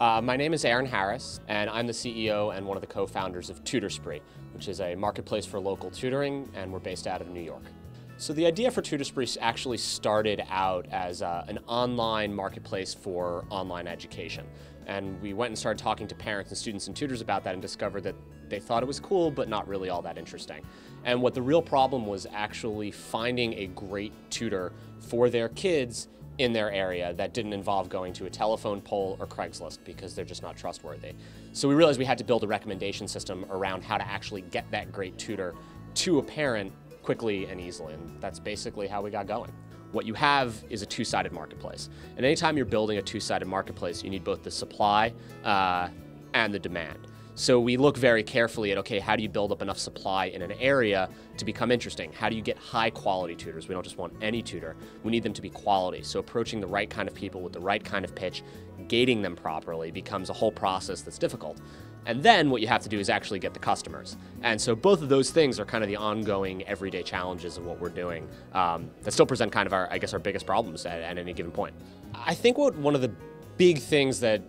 My name is Aaron Harris, and I'm the CEO and one of the co-founders of Tutorspree, which is a marketplace for local tutoring, and we're based out of New York. So the idea for Tutorspree actually started out as an online marketplace for online education. And we went and started talking to parents and students and tutors about that and discovered that they thought it was cool, but not really all that interesting. And what the real problem was actually finding a great tutor for their kids in their area that didn't involve going to a telephone pole or Craigslist, because they're just not trustworthy. So we realized we had to build a recommendation system around how to actually get that great tutor to a parent quickly and easily, and that's basically how we got going. What you have is a two-sided marketplace, and anytime you're building a two-sided marketplace, you need both the supply and the demand. So we look very carefully at, okay, how do you build up enough supply in an area to become interesting? How do you get high quality tutors? We don't just want any tutor, we need them to be quality. So approaching the right kind of people with the right kind of pitch, gating them properly becomes a whole process that's difficult. And then what you have to do is actually get the customers. And so both of those things are kind of the ongoing everyday challenges of what we're doing that still present kind of our biggest problems at any given point. I think one of the big things that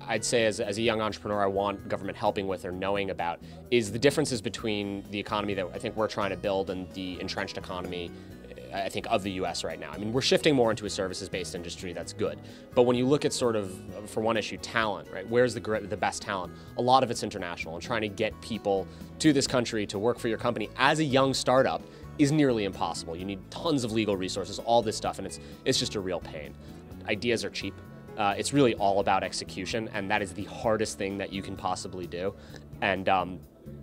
I'd say as a young entrepreneur I want government helping with or knowing about is the differences between the economy that I think we're trying to build and the entrenched economy, I think, of the US right now. I mean, we're shifting more into a services-based industry, that's good. But when you look at sort of, for one issue, talent, right? Where's the best talent? A lot of it's international, and trying to get people to this country to work for your company as a young startup is nearly impossible. You need tons of legal resources, all this stuff, and it's just a real pain. Ideas are cheap. It's really all about execution, and that is the hardest thing that you can possibly do. And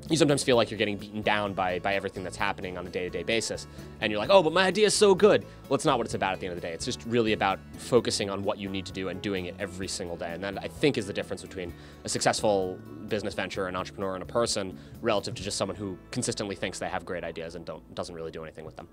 you sometimes feel like you're getting beaten down by everything that's happening on a day-to-day basis. And you're like, oh, but my idea is so good. Well, it's not what it's about at the end of the day. It's just really about focusing on what you need to do and doing it every single day. And that, I think, is the difference between a successful business venture, an entrepreneur, and a person relative to just someone who consistently thinks they have great ideas and doesn't really do anything with them.